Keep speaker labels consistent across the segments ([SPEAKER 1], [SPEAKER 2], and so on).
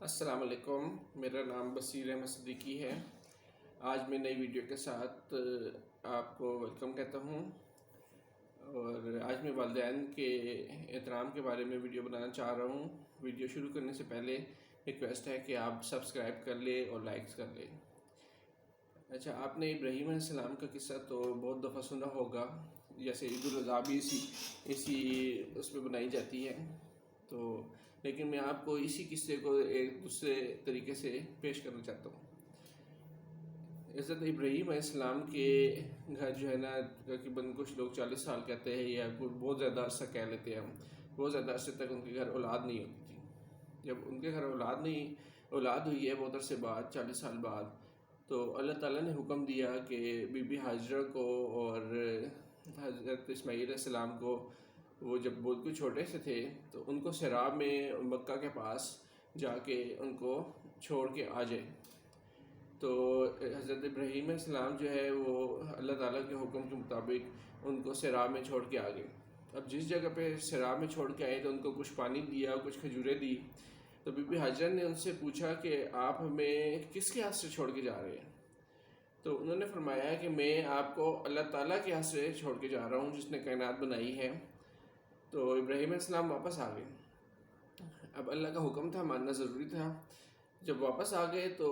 [SPEAKER 1] السلام علیکم، میرا نام بصیر احمد صدیقی ہے۔ آج میں نئی ویڈیو کے ساتھ آپ کو ویلکم کہتا ہوں، اور آج میں والدین کے احترام کے بارے میں ویڈیو بنانا چاہ رہا ہوں۔ ویڈیو شروع کرنے سے پہلے ریکویسٹ ہے کہ آپ سبسکرائب کر لیں اور لائکس کر لیں۔ اچھا، آپ نے ابراہیم علیہ السلام کا قصہ تو بہت دفعہ سنا ہوگا، جیسے عید الاضحیٰ بھی اسی اس میں بنائی جاتی ہے، تو لیکن میں آپ کو اسی قصے کو ایک دوسرے طریقے سے پیش کرنا چاہتا ہوں۔ حضرت ابراہیم علیہ السلام کے گھر جو ہے نا، تقریباً کچھ لوگ 40 سال کہتے ہیں یا بہت زیادہ عرصہ کہہ لیتے ہیں ہم، بہت زیادہ عرصے تک ان کے گھر اولاد نہیں ہوتی تھی۔ جب ان کے گھر اولاد ہوئی ہے بہت عرصے بعد، 40 سال بعد، تو اللہ تعالیٰ نے حکم دیا کہ بی بی ہاجرہ کو اور حضرت اسماعیل علیہ السلام کو، وہ جب بہت کچھ چھوٹے سے تھے تو ان کو صحرا میں مکہ کے پاس جا کے ان کو چھوڑ کے آ جائے۔ تو حضرت ابراہیم علیہ السلام جو ہے وہ اللہ تعالیٰ کے حکم کے مطابق ان کو صحرا میں چھوڑ کے آ گئے۔ اب جس جگہ پہ صحرا میں چھوڑ کے آئے تو ان کو کچھ پانی دیا، کچھ کھجوریں دی۔ تو بی بی ہاجرہ نے ان سے پوچھا کہ آپ ہمیں کس کے ہاتھ سے چھوڑ کے جا رہے ہیں؟ تو انہوں نے فرمایا کہ میں آپ کو اللہ تعالیٰ کے ہاتھ سے چھوڑ کے جا رہا ہوں جس نے کائنات بنائی ہے۔ تو ابراہیم علیہ السلام واپس آ گئے۔ اب اللہ کا حکم تھا، ماننا ضروری تھا۔ جب واپس آ گئے تو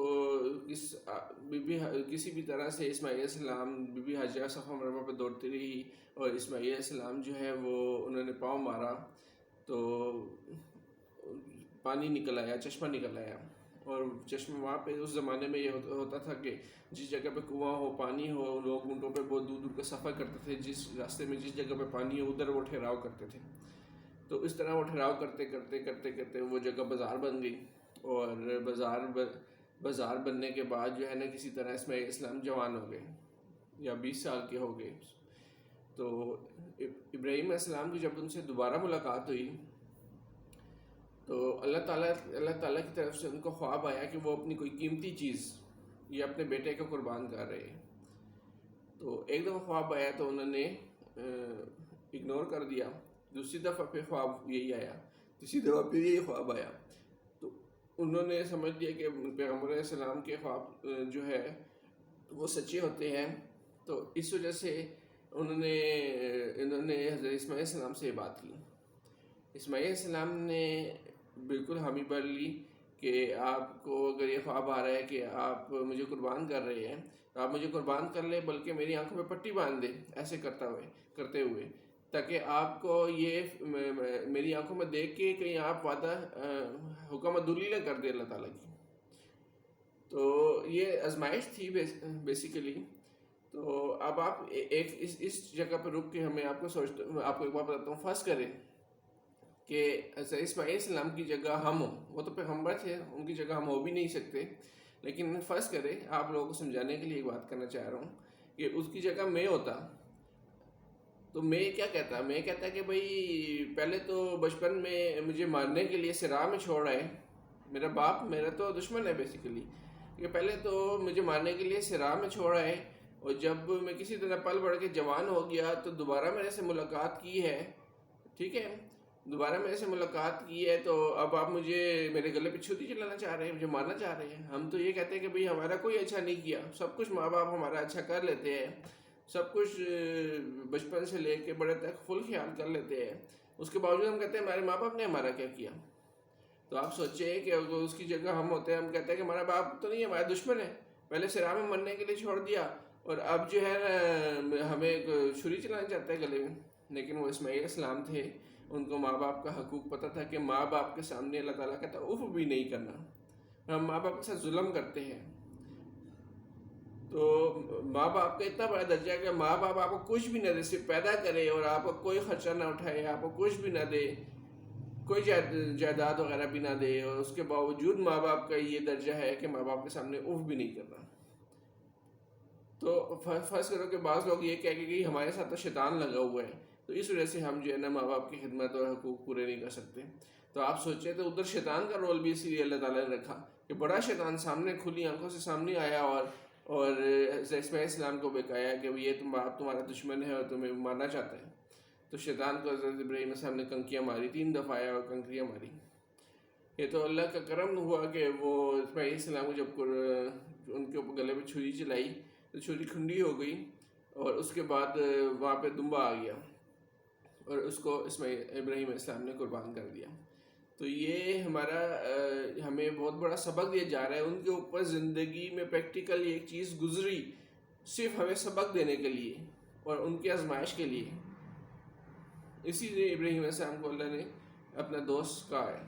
[SPEAKER 1] کسی بھی طرح سے اسماعیل علیہ السلام، بی بی ہاجرہ صفا مروا پہ دوڑتی رہی، اور اسماعیل علیہ السلام جو ہے وہ انہوں نے پاؤں مارا تو پانی نکل آیا، چشمہ نکل آیا۔ اور چشمہ وہاں پہ اس زمانے میں یہ ہوتا تھا کہ جس جگہ پہ کنواں ہو، پانی ہو، لوگ اونٹوں پہ بہت دور دور کا سفر کرتے تھے، جس راستے میں جس جگہ پہ پانی ہو ادھر وہ ٹھہراؤ کرتے تھے۔ تو اس طرح وہ ٹھہراؤ کرتے وہ جگہ بازار بن گئی، اور بازار بننے کے بعد جو ہے نا کسی طرح اسماعیل علیہ السلام جوان ہو گئے یا 20 سال کے ہو گئے۔ تو ابراہیم علیہ السلام کی جب ان سے دوبارہ ملاقات ہوئی تو اللہ تعالیٰ کی طرف سے ان کو خواب آیا کہ وہ اپنی کوئی قیمتی چیز یا اپنے بیٹے کو قربان کر رہے ہیں۔ تو ایک دفعہ خواب آیا تو انہوں نے اگنور کر دیا، دوسری دفعہ پھر خواب یہی آیا، تیسری دفعہ پھر یہی خواب آیا۔ تو انہوں نے سمجھ لیا کہ پیغمبر علیہ السلام کے خواب جو ہے وہ سچے ہوتے ہیں۔ تو اس وجہ سے انہوں نے حضرت اسماعیل علیہ السلام سے یہ بات کی۔ اسماعیل علیہ السلام نے بالکل حامی بھر لی کہ آپ کو اگر یہ خواب آ رہا ہے کہ آپ مجھے قربان کر رہے ہیں تو آپ مجھے قربان کر لیں، بلکہ میری آنکھوں پہ پٹی باندھ دیں ایسے کرتے ہوئے، تاکہ آپ کو یہ میری آنکھوں میں دیکھ کے کہیں آپ وعدہ حکم عدولی نہ کر دیں اللہ تعالیٰ کی۔ تو یہ آزمائش تھی بیسیکلی۔ تو اب آپ اس جگہ پہ رک کے آپ کو ایک بات بتاتا ہوں، فرض کریں کہ حضرت اسماعیل علیہ السلام کی جگہ ہم ہوں، وہ تو پیغمبر تھے، ان کی جگہ ہم ہو بھی نہیں سکتے، لیکن فرض کریں، آپ لوگوں کو سمجھانے کے لیے ایک بات کرنا چاہ رہا ہوں کہ اس کی جگہ میں ہوتا تو میں کیا کہتا؟ میں کہتا کہ بھائی پہلے تو بچپن میں مجھے مارنے کے لیے صحرا میں چھوڑ آئے، میرا باپ میرا تو دشمن ہے بیسیکلی، کہ پہلے تو مجھے مارنے کے لیے صحرا میں چھوڑ آئے، اور جب میں کسی طرح پل بڑھ کے جوان ہو گیا تو دوبارہ میرے سے ملاقات کی ہے، ٹھیک ہے، دوبارہ میرے سے ملاقات کی ہے، تو اب آپ مجھے میرے گلے پہ چھری چلانا چاہ رہے ہیں، مجھے مارنا چاہ رہے ہیں۔ ہم تو یہ کہتے ہیں کہ بھئی ہمارا کوئی اچھا نہیں کیا، سب کچھ ماں باپ ہمارا اچھا کر لیتے ہیں، سب کچھ بچپن سے لے کے بڑے تک فل خیال کر لیتے ہیں، اس کے باوجود ہم کہتے ہیں ہمارے ماں باپ نے ہمارا کیا کیا؟ تو آپ سوچیں کہ اگر اس کی جگہ ہم ہوتے ہیں، ہم کہتے ہیں کہ ہمارا باپ تو نہیں، ہمارا دشمن ہے، پہلے صحرا میں مرنے کے لیے چھوڑ دیا اور اب جو ہے ہمیں چھری چلانا چاہتا ہے گلے میں۔ لیکن وہ اسماعیل علیہ السلام تھے، ان کو ماں باپ کا حقوق پتہ تھا کہ ماں باپ کے سامنے اللہ تعالیٰ کہتا اف بھی نہیں کرنا، ہم ماں باپ کے ساتھ ظلم کرتے ہیں۔ تو ماں باپ کا اتنا بڑا درجہ ہے کہ ماں باپ آپ کو کچھ بھی نہ دے، صرف پیدا کرے اور آپ کو کوئی خرچہ نہ اٹھائے، آپ کو کچھ بھی نہ دے، کوئی جائیداد وغیرہ بھی نہ دے، اور اس کے باوجود ماں باپ کا یہ درجہ ہے کہ ماں باپ کے سامنے اف بھی نہیں کرنا۔ تو فرض کرو کہ بعض لوگ یہ کہہ کہ ہمارے ساتھ تو شیطان لگا ہوا ہے، تو اس وجہ سے ہم جو ہے نا ماں باپ کی خدمت اور حقوق پورے نہیں کر سکتے۔ تو آپ سوچیں تو ادھر شیطان کا رول بھی اسی لیے اللہ تعالیٰ نے رکھا کہ بڑا شیطان سامنے کھلی آنکھوں سے سامنے آیا اور اسماعیل علیہ السلام کو بہکایا کہ یہ تمہارا دشمن ہے اور تمہیں مارنا چاہتا ہے۔ تو شیطان کو حضرت ابراہیم علیہ السلام نے کنکریاں ماری، 3 دفعہ آیا اور کنکریاں ماری۔ یہ تو اللہ کا کرم ہوا کہ وہ اسماعیل السلام کو جب ان کے اوپر گلے پہ چھری چلائی تو چھری کھنڈی ہو گئی، اور اس کے بعد وہاں پہ دمبا آ گیا اور اس کو ابراہیم علیہ السلام نے قربان کر دیا۔ تو یہ ہمارا ہمیں بہت بڑا سبق دیا جا رہا ہے، ان کے اوپر زندگی میں پریکٹیکل ایک چیز گزری صرف ہمیں سبق دینے کے لیے اور ان کی آزمائش کے لیے، اسی لیے ابراہیم علیہ السلام کو اللہ نے اپنا دوست کہا ہے۔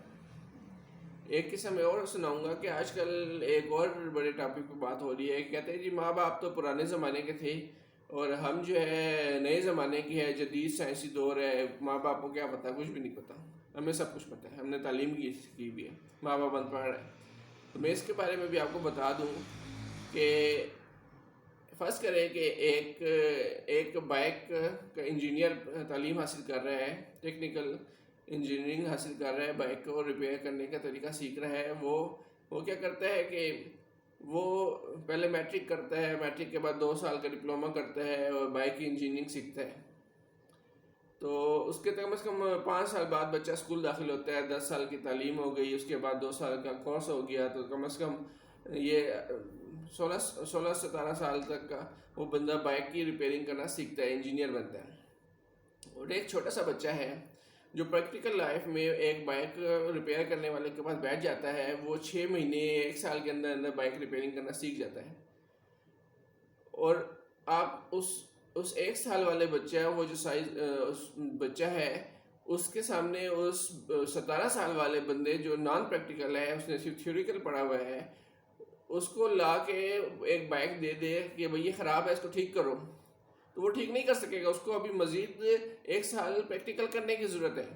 [SPEAKER 1] ایک قصہ میں اور سناؤں گا کہ آج کل ایک اور بڑے ٹاپک پہ بات ہو رہی ہے، کہتے ہیں جی ماں باپ تو پرانے زمانے کے تھے اور ہم جو ہے نئے زمانے کی ہے، جدید سائنسی دور ہے، ماں باپ کو کیا پتہ، کچھ بھی نہیں پتہ، ہمیں سب کچھ پتہ ہے، ہم نے تعلیم کی بھی ہے، ماں باپ ان پڑھ ہے۔ تو میں اس کے بارے میں بھی آپ کو بتا دوں کہ فرض کریں کہ ایک بائک کا انجینئر تعلیم حاصل کر رہا ہے، ٹیکنیکل انجینئرنگ حاصل کر رہا ہے، بائک کو ریپیئر کرنے کا طریقہ سیکھ رہا ہے۔ وہ کیا کرتا ہے کہ وہ پہلے میٹرک کرتا ہے، میٹرک کے بعد 2 سال کا ڈپلومہ کرتا ہے اور بائک کی انجینئرنگ سیکھتا ہے۔ تو اس کے کم از کم 5 سال بعد بچہ اسکول داخل ہوتا ہے، 10 سال کی تعلیم ہو گئی، اس کے بعد 2 سال کا کورس ہو گیا، تو کم از کم یہ 16-17 سال تک کا وہ بندہ بائک کی ریپیئرنگ کرنا سیکھتا ہے، انجینئر بنتا ہے۔ اور ایک چھوٹا سا بچہ ہے جو پریکٹیکل لائف میں ایک بائک ریپیئر کرنے والے کے پاس بیٹھ جاتا ہے، وہ 6 مہینے 1 سال کے اندر بائک ریپیئرنگ کرنا سیکھ جاتا ہے۔ اور آپ اس 1 سال والے بچہ، وہ جو سائز بچہ ہے، اس کے سامنے اس 17 سال والے بندے جو نان پریکٹیکل ہے، اس نے صرف تھیوریکل پڑھا ہوا ہے، اس کو لا کے ایک بائک دے دے کہ بھئی یہ خراب ہے، اس کو ٹھیک کرو، تو وہ ٹھیک نہیں کر سکے گا، اس کو ابھی مزید 1 سال پریکٹیکل کرنے کی ضرورت ہے۔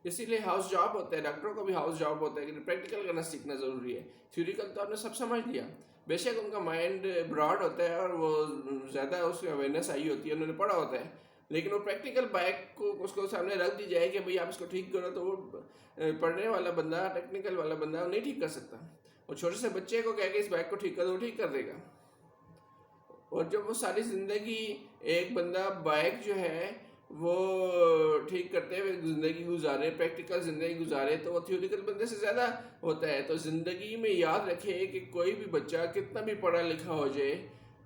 [SPEAKER 1] اسی لیے ہاؤس جاب ہوتا ہے، ڈاکٹروں کو بھی ہاؤس جاب ہوتا ہے کہ پریکٹیکل کرنا سیکھنا ضروری ہے۔ تھیوریکل تو آپ نے سب سمجھ لیا، بے شک ان کا مائنڈ براڈ ہوتا ہے اور وہ زیادہ اس کی اویئرنیس آئی ہوتی ہے، انہوں نے پڑھا ہوتا ہے، لیکن وہ پریکٹیکل بائک کو اس کو سامنے رکھ دی جائے کہ بھئی آپ اس کو ٹھیک کرو، تو وہ پڑھنے والا بندہ، ٹیکنیکل والا بندہ وہ نہیں ٹھیک کر سکتا۔ اور چھوٹے سے بچے کو کہہ کے اس بائک کو ٹھیک کر دو، وہ ٹھیک کر دے گا۔ اور جب وہ ساری زندگی ایک بندہ بائک جو ہے وہ ٹھیک کرتے ہوئے زندگی گزارے، پریکٹیکل زندگی گزارے، تو وہ تھیوریکل بندے سے زیادہ ہوتا ہے۔ تو زندگی میں یاد رکھے کہ کوئی بھی بچہ کتنا بھی پڑھا لکھا ہو جائے،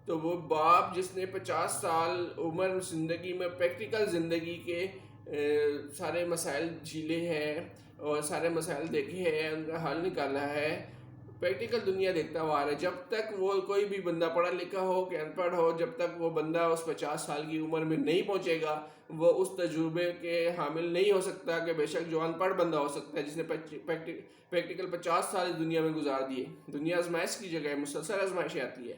[SPEAKER 1] تو وہ باپ جس نے 50 سال عمر زندگی میں پریکٹیکل زندگی کے سارے مسائل جھیلے ہیں اور سارے مسائل دیکھے ہیں، ان کا حل نکالا ہے، پریکٹیکل دنیا دیکھتا ہوا آ رہا ہے۔ جب تک وہ کوئی بھی بندہ پڑھا لکھا ہو کہ ان پڑھ ہو، جب تک وہ بندہ اس 50 سال کی عمر میں نہیں پہنچے گا، وہ اس تجربے کے حامل نہیں ہو سکتا کہ بے شک جو ان پڑھ بندہ ہو سکتا ہے جس نے پریکٹیکل 50 سال اس دنیا میں گزار دیے۔ دنیا آزمائش کی جگہ ہے، مسلسل آزمائشیں آتی ہے،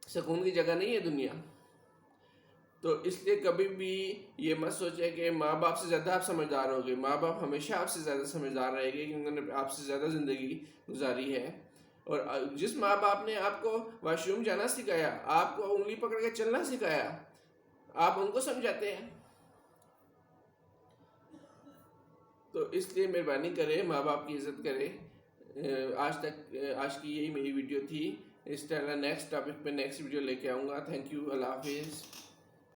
[SPEAKER 1] سکون کی جگہ نہیں ہے دنیا۔ تو اس لیے کبھی بھی یہ مت سوچے کہ ماں باپ سے زیادہ آپ سمجھدار ہوگے، ماں باپ ہمیشہ آپ سے زیادہ سمجھدار رہے گے، کیونکہ انہوں نے آپ سے زیادہ زندگی گزاری ہے۔ اور جس ماں باپ نے آپ کو واش روم جانا سکھایا، آپ کو انگلی پکڑ کے چلنا سکھایا، آپ ان کو سمجھاتے ہیں۔ تو اس لیے مہربانی کرے، ماں باپ کی عزت کرے۔ آج کی یہی میری ویڈیو تھی، اس طرح نیکسٹ ٹاپک پہ نیکسٹ ویڈیو لے کے آؤں گا۔ تھینک یو، اللہ حافظ۔